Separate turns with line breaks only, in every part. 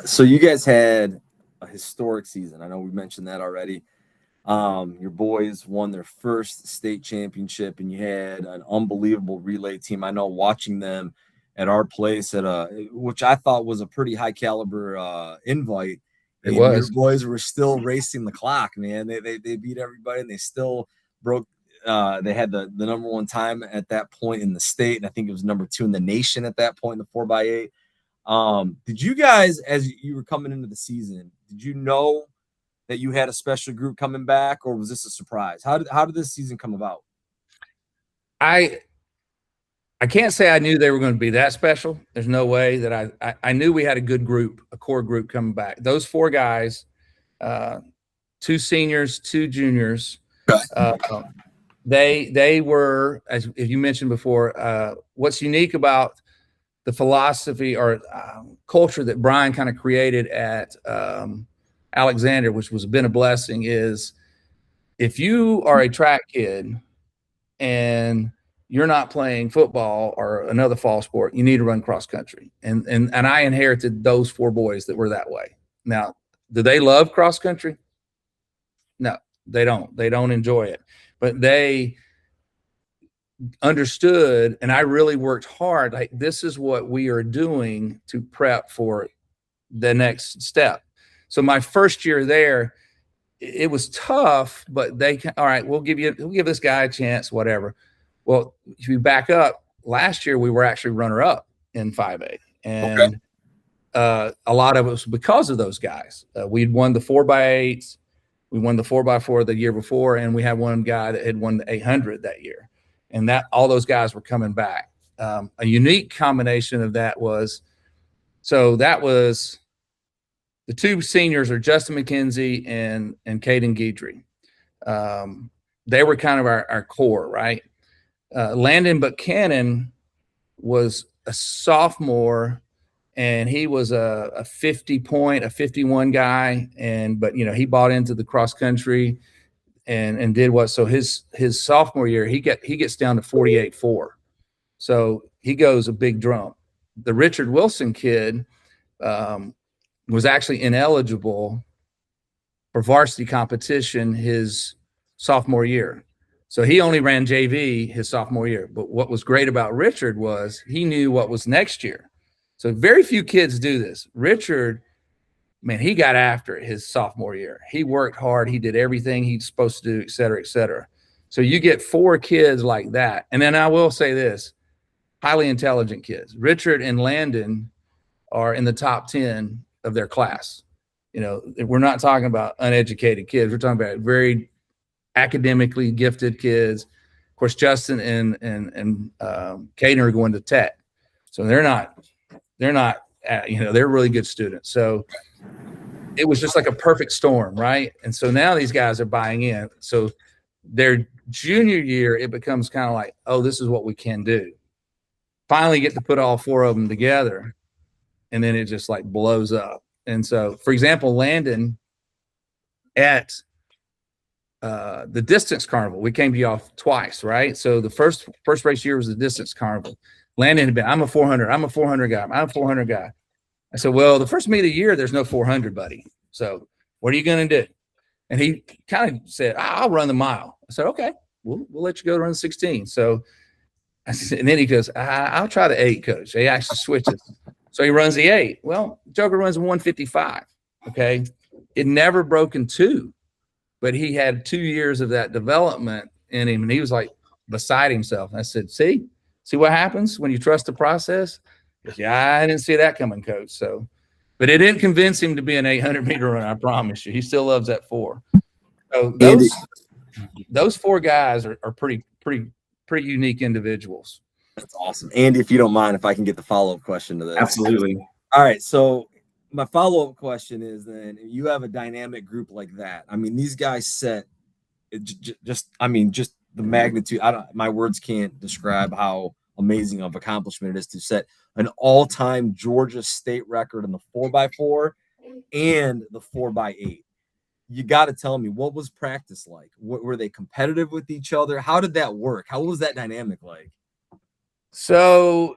So you guys had a historic season. I know we mentioned that already. Your boys won their first state championship, and you had an unbelievable relay team. I know watching them at our place at which I thought was a pretty high caliber invite,
It
and your
was.
boys were still racing the clock, man. They beat everybody, and they still broke. They had the number one time at that point in the state, and I think it was number two in the nation at that point in the 4x8. Did you guys, as you were coming into the season, did you know that you had a special group coming back, or was this a surprise? How did this season come about?
I I can't say I knew they were going to be that special. There's no way that I knew we had a good group, a core group coming back. Those four guys, two seniors, two juniors, uh, they were, as you mentioned before, what's unique about the philosophy or culture that Brian kind of created at Alexander, which was been a blessing, is if you are a track kid and you're not playing football or another fall sport, you need to run cross country. And I inherited those four boys that were that way. Now, do they love cross country? No, they don't. They don't enjoy it. But they understood, and I really worked hard. Like, this is what we are doing to prep for the next step. So my first year there, it was tough, but all right, we'll give this guy a chance, whatever. Well, if you back up, last year we were actually runner up in 5A, and a lot of it was because of those guys. We'd won the 4x8s, we won the 4x4 the year before, and we had one guy that had won the 800 that year, and that all those guys were coming back. A unique combination of that was, the two seniors are Justin McKenzie and Caden Guidry. They were kind of our core, right? Landon Buchanan was a sophomore, and he was a 51 guy, but he bought into the cross country and did what. So his sophomore year, he gets down to 48.4. So he goes a big drum. The Richard Wilson kid was actually ineligible for varsity competition his sophomore year. So he only ran JV his sophomore year. But what was great about Richard was he knew what was next year. So very few kids do this. Richard, man, he got after it his sophomore year. He worked hard. He did everything he's supposed to do, et cetera, et cetera. So you get four kids like that. And then I will say this, highly intelligent kids. Richard and Landon are in the top 10 of their class. We're not talking about uneducated kids. We're talking about very academically gifted kids. Of course, Justin and Caden are going to Tech, so they're not they're really good students. So it was just like a perfect storm, right? And so now these guys are buying in. So their junior year, it becomes kind of like, oh, this is what we can do. Finally get to put all four of them together, and then it just like blows up. And so, for example, Landon at the distance carnival, we came to y'all twice, right? So the first race year was the distance carnival. Landon had been, I'm a 400 guy. I'm a 400 guy. I said, well, the first meet of the year, there's no 400, buddy. So what are you going to do? And he kind of said, I'll run the mile. I said, okay, we'll let you go run 16. So I said, and then he goes, I'll try the 8, coach. He actually switches. So he runs the 8. Well, Joker runs 155. Okay. It never broken 2, but he had 2 years of that development in him. And he was like beside himself. And I said, see what happens when you trust the process? He goes, yeah, I didn't see that coming, coach. So, but it didn't convince him to be an 800-meter runner. I promise you. He still loves that 4. So those 4 guys are pretty unique individuals.
That's awesome. Andy, if you don't mind, if I can get the follow-up question to this.
Absolutely.
All right. So my follow-up question is, then you have a dynamic group like that. I mean, these guys set just the magnitude. My words can't describe how amazing of accomplishment it is to set an all-time Georgia state record in the 4x4 and the 4x8. You got to tell me, what was practice like? Were they competitive with each other? How did that work? How was that dynamic like?
So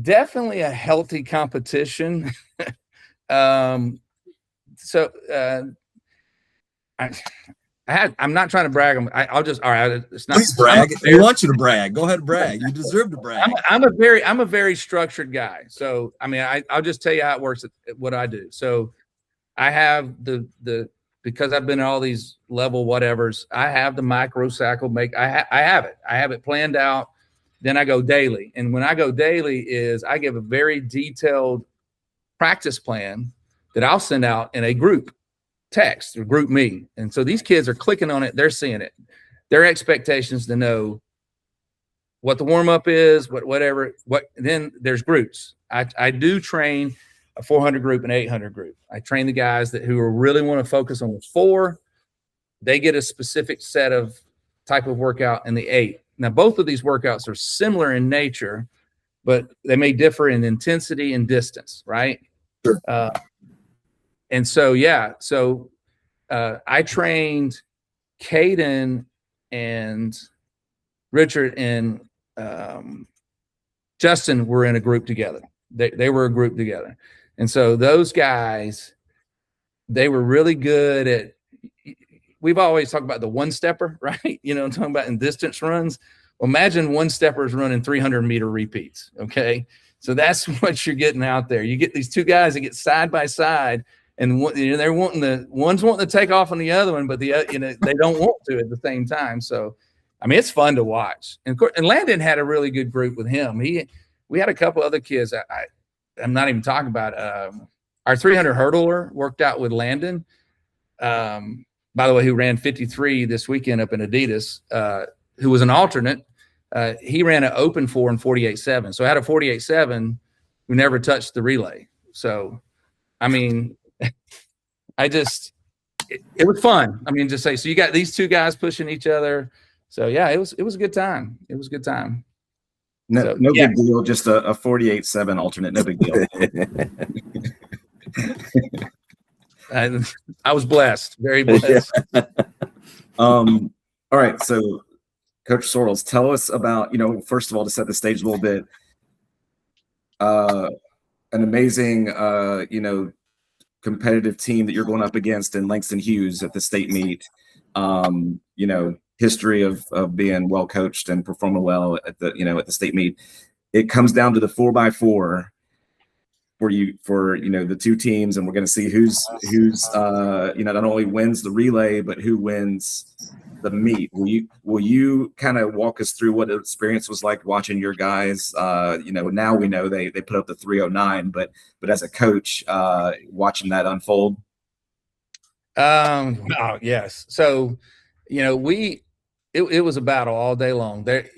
definitely a healthy competition. So I'm not trying to brag. I'll just, all right. It's not.
Please brag. We want you to brag. Go ahead and brag. You deserve to brag.
I'm a very structured guy. So, I mean, I'll just tell you how it works, what I do. So I have because I've been in all these level whatevers, I have the microcycle I have it planned out. Then I go daily. And when I go daily is I give a very detailed practice plan that I'll send out in a group text or group me. And so these kids are clicking on it. They're seeing it. Their expectations to know what the warm up is, whatever. Then there's groups. I do train a 400 group and 800 group. I train the guys who really want to focus on the 4. They get a specific set of type of workout in the 8. Now, both of these workouts are similar in nature, but they may differ in intensity and distance, right?
Sure.
And so, yeah. So I trained Caden and Richard and Justin were in a group together. They were a group together. And so those guys, they were really good at, we've always talked about the one-stepper, right? You know, I'm talking about in distance runs. Well, imagine one-steppers running 300-meter repeats, okay? So that's what you're getting out there. You get these two guys that get side by side, and they're one's wanting to take off on the other one, but they don't want to at the same time. So, I mean, it's fun to watch. And of course, and Landon had a really good group with him. We had a couple other kids. I'm not even talking about our 300 hurdler worked out with Landon. By the way, who ran 53 this weekend up in Adidas, who was an alternate. He ran an open 4 and 48.7. So I had a 48.7 who never touched the relay. So, I mean, it was fun. I mean, just say, so you got these two guys pushing each other. So yeah, it was a good time. It was a good time.
No big deal. Just a 48.7 alternate. No big deal.
I was blessed, very blessed.
All right. So Coach Sorrells, tell us about, first of all, to set the stage a little bit, an amazing, competitive team that you're going up against in Langston Hughes at the state meet. History of being well coached and performing well at the state meet. It comes down to the 4x4 for the two teams, and we're going to see who's not only wins the relay but who wins the meet. Will you kind of walk us through what the experience was like watching your guys? Now we know they put up the 309, but as a coach, watching that unfold.
Oh yes. So, it was a battle all day long there,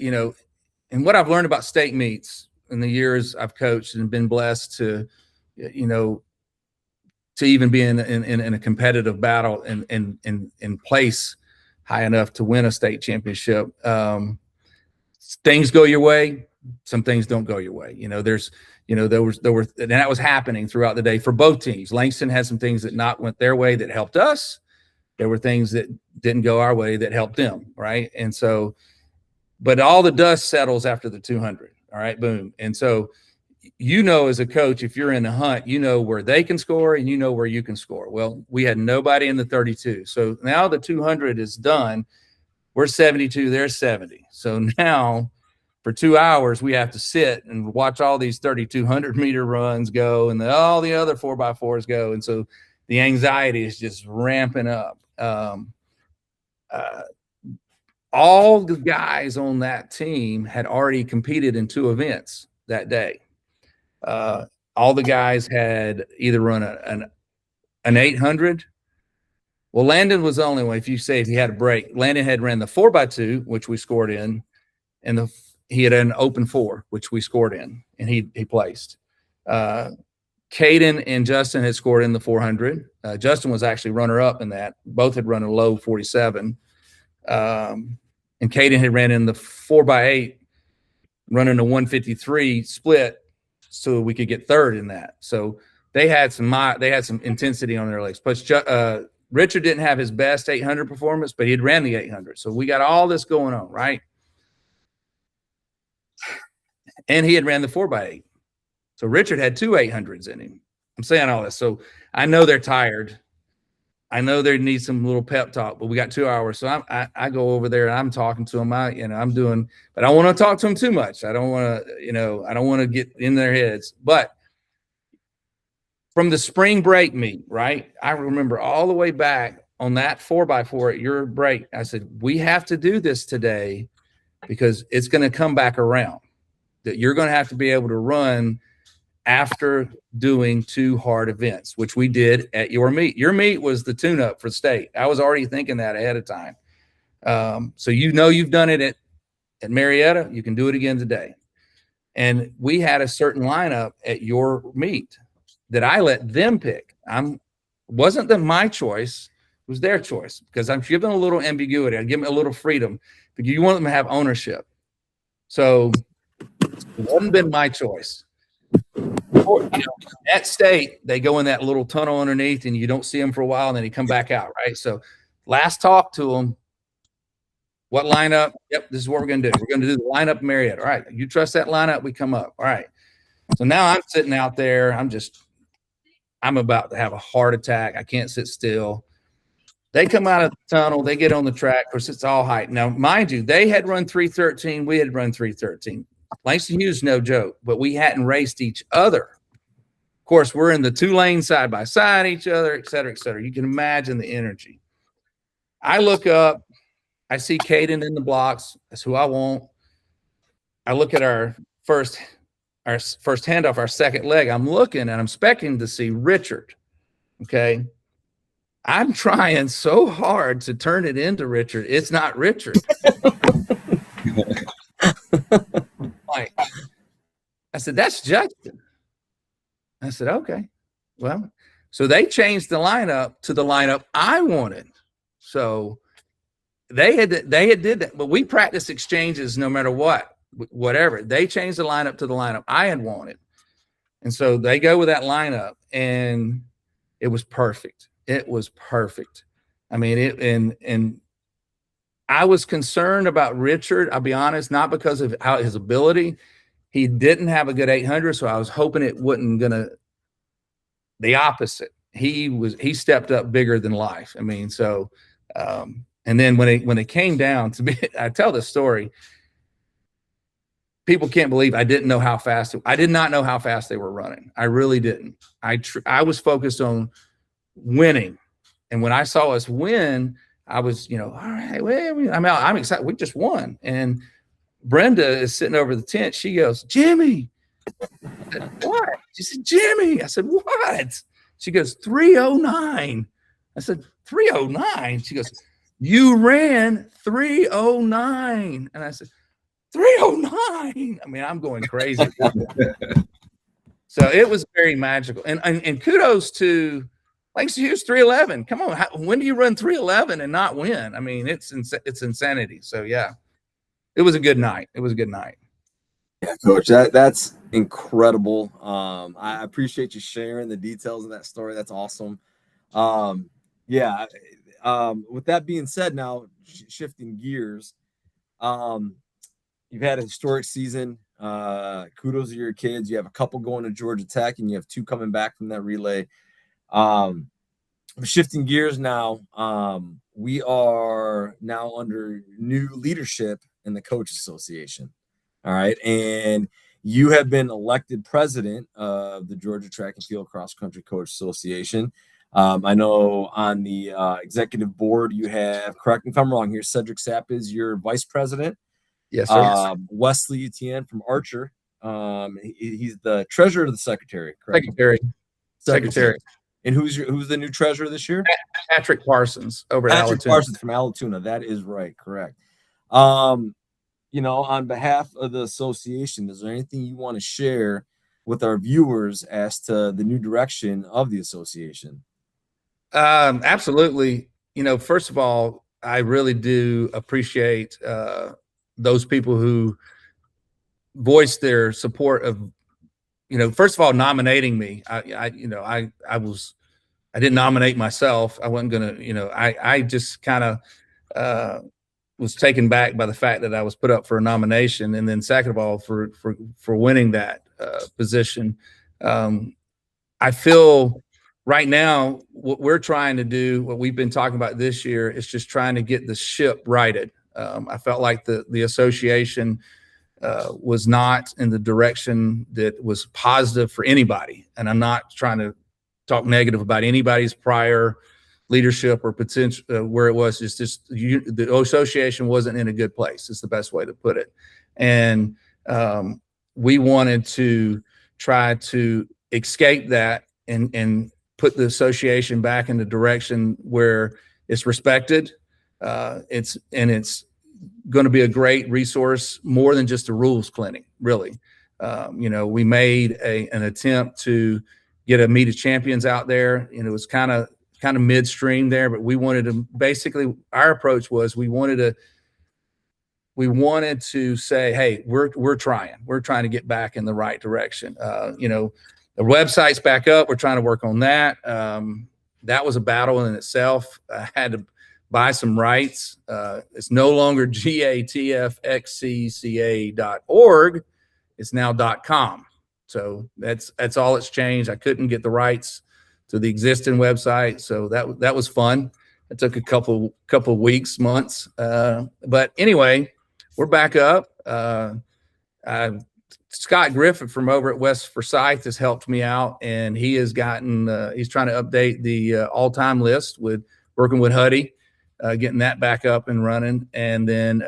and what I've learned about state meets in the years I've coached and been blessed to even be in a competitive battle and place high enough to win a state championship. Things go your way, some things don't go your way. There were, and that was happening throughout the day for both teams. Langston had some things that not went their way that helped us. There were things that didn't go our way that helped them, right? And so, but all the dust settles after the 200. All right, boom. And so, as a coach, if you're in the hunt, where they can score and where you can score. Well, we had nobody in the 32. So now the 200 is done. We're 72, they're 70. So now for 2 hours, we have to sit and watch all these 3,200-meter runs go and all the other 4x4s go. And so the anxiety is just ramping up. All the guys on that team had already competed in 2 events that day. All the guys had either run an 800. Well, Landon was the only one. If he had a break, Landon had ran the 4x2, which we scored in, and he had an open 4, which we scored in, and he placed. Caden and Justin had scored in the 400. Justin was actually runner-up in that. Both had run a low 47. And Caden had ran in the 4x8, running a 153 split, so we could get third in that. So they had some intensity on their legs. Plus, Richard didn't have his best 800 performance, but he'd ran the 800. So we got all this going on, right? And he had ran the 4x8. So Richard had 2 800s in him. I'm saying all this. So I know they're tired. I know they need some little pep talk, but we got 2 hours. So I go over there and I'm talking to them. I'm doing, but I don't want to talk to them too much. I don't want to, I don't want to get in their heads. But from the spring break meet, right? I remember all the way back on that 4x4 at your break. I said, we have to do this today because it's going to come back around. That you're going to have to be able to run after doing 2 hard events, which we did at your meet. Your meet was the tune-up for state. I was already thinking that ahead of time. So you've done it at Marietta. You can do it again today. And we had a certain lineup at your meet that I let them pick. Wasn't my choice, it was their choice, because I'm giving a little ambiguity. I give them a little freedom, but you want them to have ownership. So it wouldn't been my choice. At state, they go in that little tunnel underneath and you don't see them for a while and then they come back out, right? So last talk to them, what lineup? Yep, this is what we're going to do. We're going to do the lineup Marriott. All right, you trust that lineup? We come up. All right. So now I'm sitting out there. I'm about to have a heart attack. I can't sit still. They come out of the tunnel. They get on the track. Of course, it's all height. Now, mind you, they had run 3:13. We had run 3:13. Langston Hughes, no joke, but we hadn't raced each other. Of course, we're in the 2 lanes side by side each other, et cetera, et cetera. You can imagine the energy. I look up. I see Caden in the blocks. That's who I want. I look at our first handoff, our second leg. I'm looking and I'm expecting to see Richard. Okay. I'm trying so hard to turn it into Richard. It's not Richard. I said, that's Justin. I said, okay. Well, so they changed the lineup to the lineup I wanted. So they had did that, but we practice exchanges no matter what, whatever. They changed the lineup to the lineup I had wanted. And so they go with that lineup and it was perfect. It was perfect. I mean, and I was concerned about Richard. I'll be honest, not because of how his ability. He didn't have a good 800, so I was hoping it wasn't gonna. The opposite. He stepped up bigger than life. I mean, so and then when it came down to me, I tell this story. People can't believe I didn't know how fast. I did not know how fast they were running. I really didn't. I was focused on winning, and when I saw us win, I was, all right, well, I'm excited. We just won, and Brenda is sitting over the tent. She goes, Jimmy. I said, what? She said, Jimmy. I said, what? She goes, 309. I said, 309. She goes, you ran 309. And I said, 309. I mean, I'm going crazy. So it was very magical. And kudos to Langston Hughes, 311. Come on. When do you run 311 and not win? I mean, it's insanity. So, yeah, it was a good night. It was a good night.
Yeah, Coach, that's incredible. I appreciate you sharing the details of that story. That's awesome. Yeah. With that being said, now shifting gears, you've had a historic season. Kudos to your kids. You have a couple going to Georgia Tech, and you have 2 coming back from that relay. Shifting gears now, we are now under new leadership in the Coach Association. All right. And you have been elected president of the Georgia Track and Field Cross Country Coach Association. I know on the executive board you have, correct me if I'm wrong here, Cedric Sapp is your vice president.
Yes, sir.
Wesley Etienne from Archer. He's the treasurer of the secretary, correct?
Secretary.
And who's the new treasurer this year?
Patrick Parsons over at
Patrick
Allatoona.
Parsons from Allatoona. That is right. Correct. On behalf of the association, is there anything you want to share with our viewers as to the new direction of the association?
Absolutely. First of all, I really do appreciate those people who voiced their support of, first of all, nominating me. I didn't nominate myself. I wasn't going to, I just kind of was taken back by the fact that I was put up for a nomination. And then second of all, for winning that position. I I feel right now what we're trying to do, what we've been talking about this year, is just trying to get the ship righted. I felt like the association was not in the direction that was positive for anybody. And I'm not trying to talk negative about anybody's prior leadership or potential where it was. It's just the association wasn't in a good place. It's the best way to put it. And we wanted to try to escape that and put the association back in the direction where it's respected. It's going to be a great resource, more than just a rules clinic, really. We made an attempt to get a meet of champions out there, and it was kind of midstream there, but we wanted to basically, our approach was we wanted to say, hey, we're trying to get back in the right direction. The website's back up. We're trying to work on that. That was a battle in itself. I had to buy some rights. It's no longer gatfxcca.org. It's now .com. So that's all it's changed. I couldn't get the rights to the existing website, so that was fun. It took a couple weeks, months, but anyway, we're back up. Scott Griffith from over at West Forsyth has helped me out, and he has gotten. He's trying to update the all-time list with working with Huddy, getting that back up and running, and then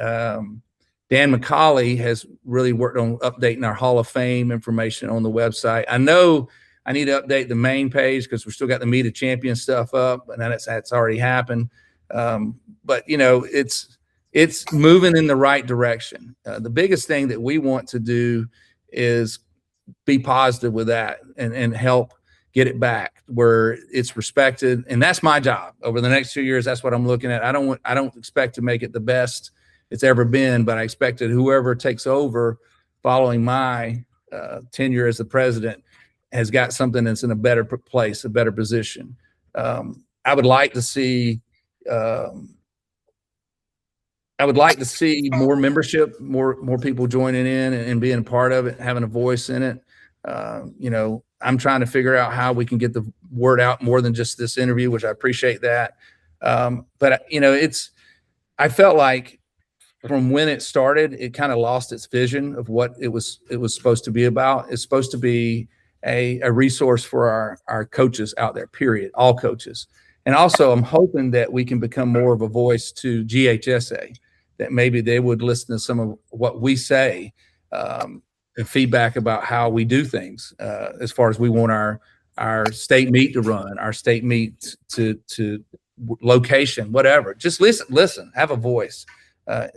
Dan McCauley has really worked on updating our Hall of Fame information on the website. I know I need to update the main page because we've still got the Meet of Champions stuff up, and that's already happened. But it's moving in the right direction. The biggest thing that we want to do is be positive with that and help get it back where it's respected. And that's my job over the next 2 years. That's what I'm looking at. I don't expect to make it the best it's ever been, but I expect that whoever takes over following my tenure as the president has got something that's in a better place, a better position. I would like to see more membership, more people joining in and being a part of it, having a voice in it. I'm trying to figure out how we can get the word out more than just this interview, which I appreciate that. But I felt like from when it started, it kind of lost its vision of what it was supposed to be about. It's supposed to be a resource for our coaches out there, period, all coaches. And also I'm hoping that we can become more of a voice to GHSA, that maybe they would listen to some of what we say, and feedback about how we do things, as far as we want our state meet to run, our state meet to location, whatever. Just listen, have a voice.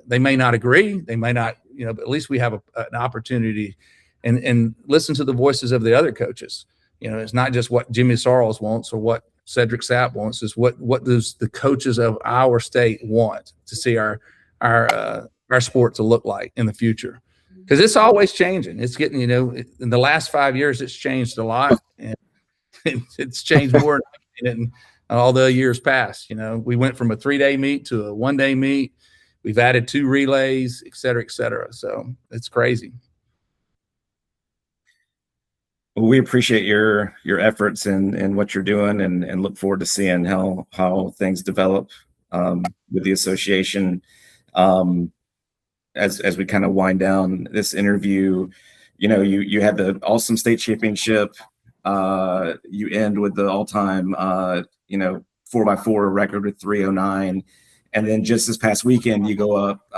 They may not agree, they may not, but at least we have an opportunity and listen to the voices of the other coaches. It's not just what Jimmy Sorrells wants or what Cedric Sapp wants. Is what does the coaches of our state want to see our sport to look like in the future? Because it's always changing. It's getting, in the last 5 years, it's changed a lot, and it's changed more than all the years past. We went from a 3-day meet to a 1-day meet. We've added 2 relays, et cetera, et cetera. So it's crazy.
Well, we appreciate your efforts and what you're doing, and look forward to seeing how things develop with the association. As we kind of wind down this interview, you had the awesome state championship. You end with the all-time 4x4 record with 309, and then just this past weekend you go up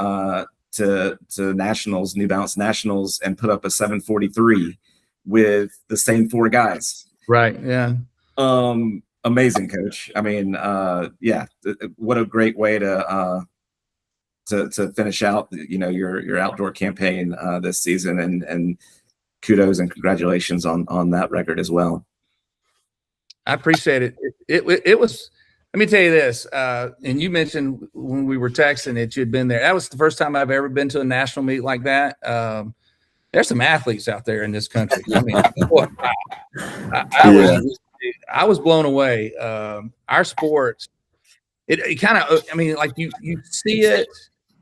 to nationals, New Balance Nationals, and put up a 743 with the same 4 guys.
Right. Yeah.
Amazing, Coach. I mean, what a great way to finish out, your outdoor campaign this season, and kudos and congratulations on that record as well.
I appreciate it. It was. Let me tell you this, and you mentioned when we were texting that you'd been there. That was the first time I've ever been to a national meet like that. There's some athletes out there in this country. I mean, I was blown away. Our sports, it kind of, like you see it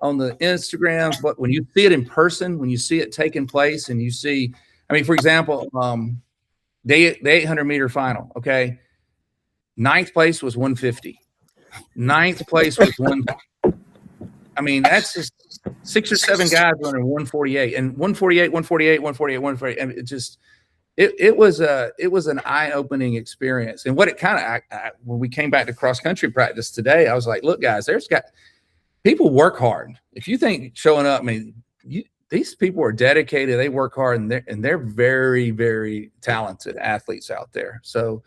on the Instagrams, but when you see it in person, when you see it taking place, and you see, for example, The 800-meter final. Okay. Ninth place was 150. Ninth place was one. I mean, that's just 6 or 7 guys running 148 and 148, 148, 148, 148. I mean, it was an eye-opening experience. And what it kind of, when we came back to cross country practice today, I was like, look, guys, people work hard. If you think showing up, I mean, these people are dedicated. They work hard, and they're very, very talented athletes out there. So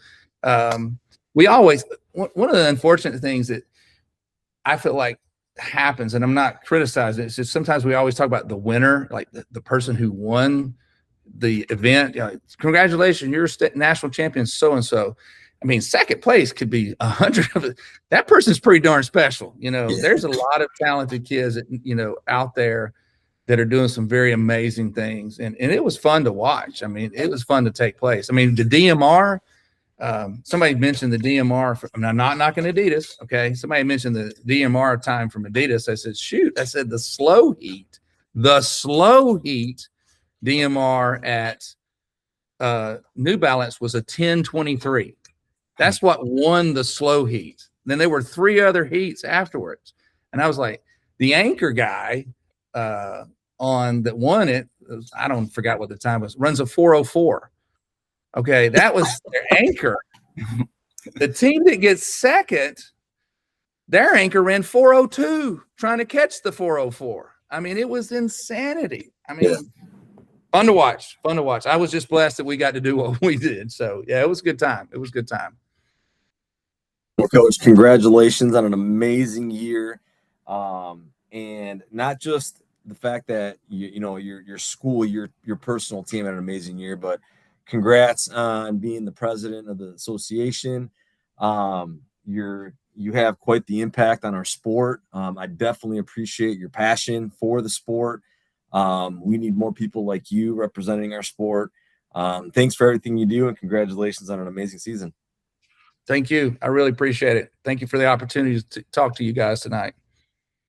we always, one of the unfortunate things that I feel like happens, and I'm not criticizing, it's just sometimes we always talk about the winner, like the person who won the event. You know, congratulations, you're national champion so-and-so. I mean, second place could be 100 of it. That person's pretty darn special. You know, there's a lot of talented kids that, you know, out there that are doing some very amazing things. And it was fun to watch. I mean, it was fun to take place. I mean, the DMR, somebody mentioned the DMR. I'm not knocking Adidas. Okay. Somebody mentioned the DMR time from Adidas. I said, shoot, I said the slow heat DMR at New Balance was a 10:23. That's what won the slow heat. Then there were 3 other heats afterwards. And I was like, the anchor guy on that won it, I don't forgot what the time was, runs a 4:04. Okay, that was their anchor. The team that gets second, their anchor ran 4:02 trying to catch the 4:04. I mean, it was insanity. I mean, fun to watch. I was just blessed that we got to do what we did. So yeah, it was a good time.
Well, Coach, congratulations on an amazing year, and not just the fact that you know your school, your personal team had an amazing year, but congrats on being the president of the association. You have quite the impact on our sport. I definitely appreciate your passion for the sport. We need more people like you representing our sport. Thanks for everything you do, and congratulations on an amazing season.
Thank you. I really appreciate it. Thank you for the opportunity to talk to you guys tonight.